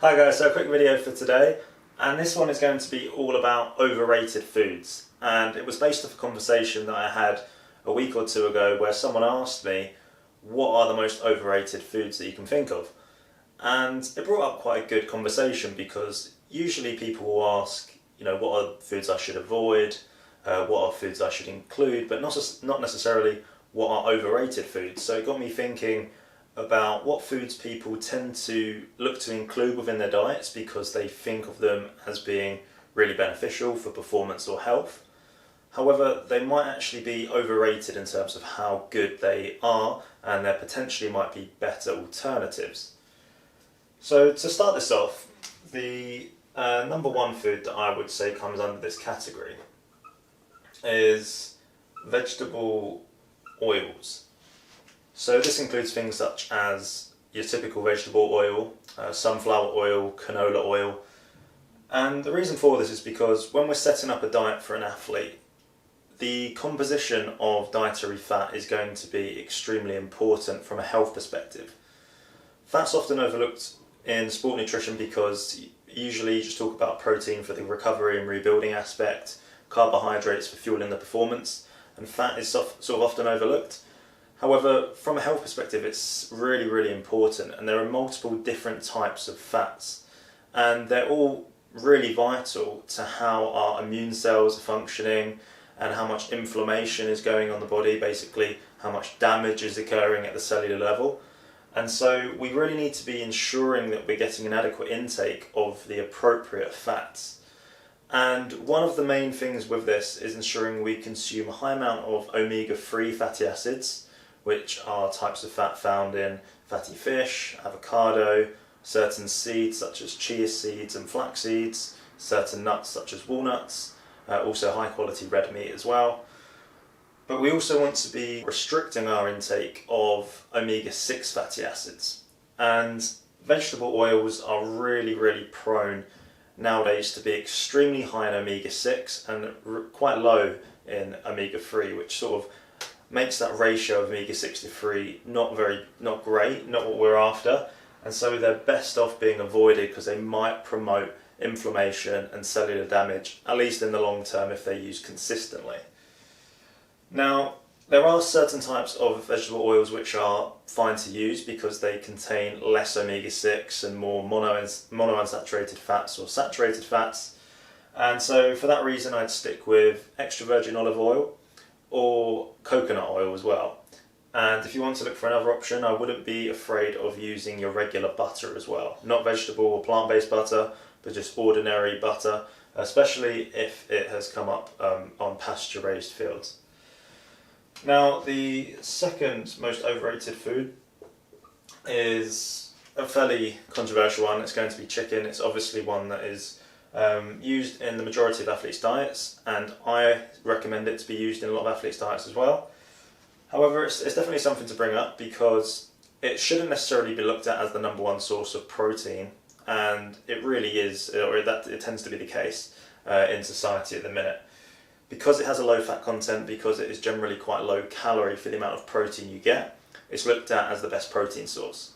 Hi guys, so a quick video for today, and this one is going to be all about overrated foods. And it was based off a conversation that I had a week or two ago where someone asked me what are the most overrated foods that you can think of. And it brought up quite a good conversation because usually people will ask, what are foods I should avoid, what are foods I should include, but not necessarily what are overrated foods. So it got me thinking about what foods people tend to look to include within their diets because they think of them as being really beneficial for performance or health. However, they might actually be overrated in terms of how good they are, and there potentially might be better alternatives. So to start this off, the number one food that I would say comes under this category is vegetable oils. So this includes things such as your typical vegetable oil, sunflower oil, canola oil. And the reason for this is because when we're setting up a diet for an athlete, the composition of dietary fat is going to be extremely important from a health perspective. Fat's often overlooked in sport nutrition because usually you just talk about protein for the recovery and rebuilding aspect, carbohydrates for fueling the performance, and fat is sort of often overlooked. However, from a health perspective, it's really, really important, and there are multiple different types of fats, and they're all really vital to how our immune cells are functioning and how much inflammation is going on the body, basically how much damage is occurring at the cellular level. And so we really need to be ensuring that we're getting an adequate intake of the appropriate fats. And one of the main things with this is ensuring we consume a high amount of omega-3 fatty acids, which are types of fat found in fatty fish, avocado, certain seeds such as chia seeds and flax seeds, certain nuts such as walnuts, also high quality red meat as well. But we also want to be restricting our intake of omega-6 fatty acids. And vegetable oils are really, really prone nowadays to be extremely high in omega-6 and quite low in omega-3, which sort of makes that ratio of omega-6 to 3 not great, not what we're after, and so they're best off being avoided because they might promote inflammation and cellular damage, at least in the long term if they're used consistently. Now, there are certain types of vegetable oils which are fine to use because they contain less omega-6 and more monounsaturated fats or saturated fats, and so for that reason I'd stick with extra virgin olive oil or coconut oil as well. And if you want to look for another option, I wouldn't be afraid of using your regular butter as well. Not vegetable or plant-based butter, but just ordinary butter, especially if it has come up on pasture-raised fields. Now, the second most overrated food is a fairly controversial one. It's going to be chicken. It's obviously one that is used in the majority of athletes' diets, and I recommend it to be used in a lot of athletes' diets as well. However, it's definitely something to bring up because it shouldn't necessarily be looked at as the number one source of protein, and it really is, or it tends to be the case in society at the minute. Because it has a low fat content, because it is generally quite low calorie for the amount of protein you get, it's looked at as the best protein source.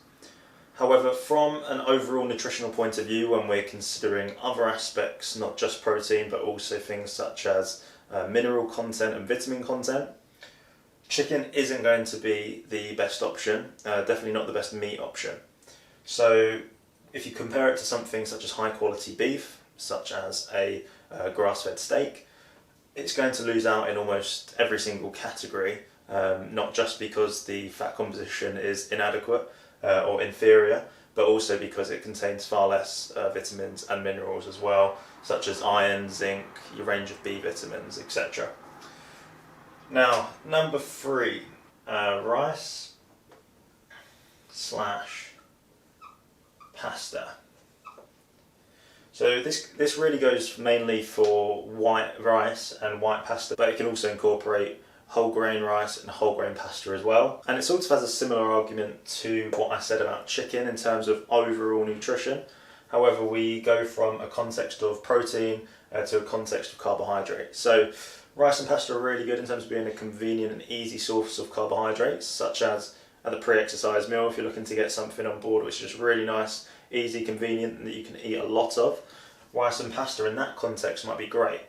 However, from an overall nutritional point of view, when we're considering other aspects, not just protein, but also things such as mineral content and vitamin content, chicken isn't going to be the best option, definitely not the best meat option. So if you compare it to something such as high quality beef, such as a grass-fed steak, it's going to lose out in almost every single category, not just because the fat composition is inadequate, or inferior, but also because it contains far less vitamins and minerals as well, such as iron, zinc, your range of B vitamins, etc. Now, number 3, rice / pasta. So this really goes mainly for white rice and white pasta, but it can also incorporate whole grain rice and whole grain pasta as well. And it sort of has a similar argument to what I said about chicken in terms of overall nutrition. However, we go from a context of protein to a context of carbohydrate. So rice and pasta are really good in terms of being a convenient and easy source of carbohydrates, such as at the pre-exercise meal if you're looking to get something on board which is just really nice, easy, convenient, and that you can eat a lot of, while some pasta in that context might be great.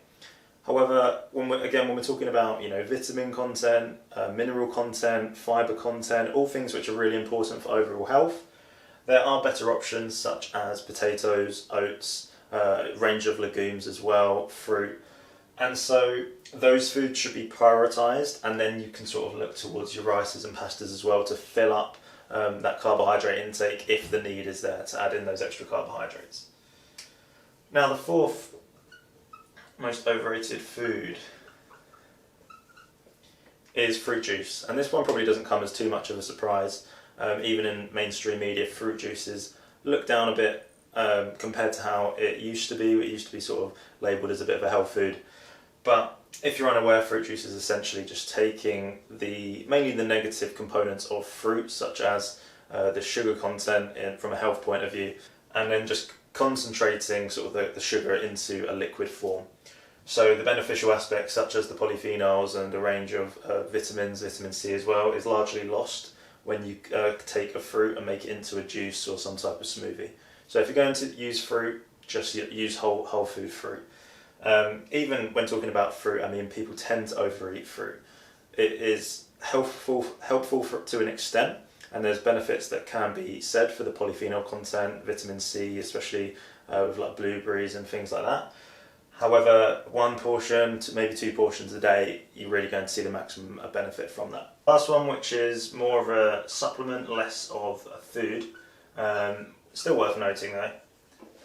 However, when we're talking about vitamin content, mineral content, fibre content, all things which are really important for overall health, there are better options such as potatoes, oats, a range of legumes as well, fruit. And so those foods should be prioritised, and then you can sort of look towards your rices and pastas as well to fill up that carbohydrate intake if the need is there to add in those extra carbohydrates. Now the fourth most overrated food is fruit juice, and this one probably doesn't come as too much of a surprise. Even in mainstream media, fruit juices look down a bit compared to how it used to be. It used to be sort of labelled as a bit of a health food. But if you're unaware, fruit juice is essentially just taking mainly the negative components of fruit, such as the sugar content from a health point of view, and then just concentrating sort of the sugar into a liquid form. So the beneficial aspects such as the polyphenols and a range of vitamins, vitamin C as well, is largely lost when you take a fruit and make it into a juice or some type of smoothie. So if you're going to use fruit, just use whole food fruit. Even when talking about fruit, I mean, people tend to overeat fruit. It is helpful to an extent, and there's benefits that can be said for the polyphenol content, vitamin C, especially with like blueberries and things like that. However, one portion to maybe 2 portions a day, you're really going to see the maximum benefit from that. Last one, which is more of a supplement, less of a food, still worth noting though,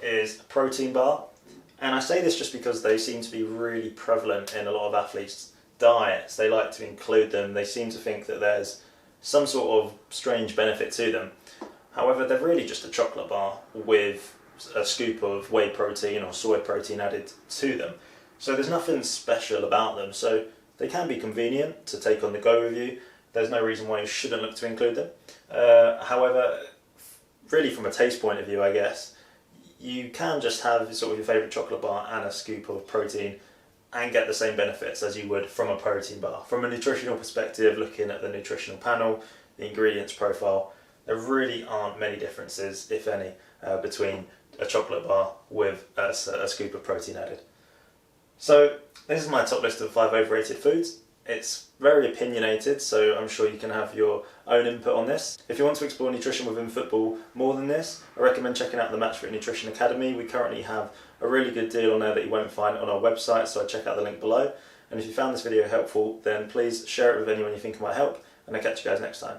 is a protein bar. And I say this just because they seem to be really prevalent in a lot of athletes' diets. They like to include them. They seem to think that there's some sort of strange benefit to them. However, they're really just a chocolate bar with a scoop of whey protein or soy protein added to them. So there's nothing special about them. So they can be convenient to take on the go with you. There's no reason why you shouldn't look to include them. However, really from a taste point of view, I guess, you can just have sort of your favourite chocolate bar and a scoop of protein and get the same benefits as you would from a protein bar. From a nutritional perspective, looking at the nutritional panel, the ingredients profile, there really aren't many differences, if any, between a chocolate bar with a scoop of protein added. So this is my top list of 5 overrated foods. It's very opinionated, so I'm sure you can have your own input on this. If you want to explore nutrition within football more than this, I recommend checking out the Matchfit Nutrition Academy. We currently have a really good deal on there that you won't find on our website, so check out the link below. And if you found this video helpful, then please share it with anyone you think it might help, and I'll catch you guys next time.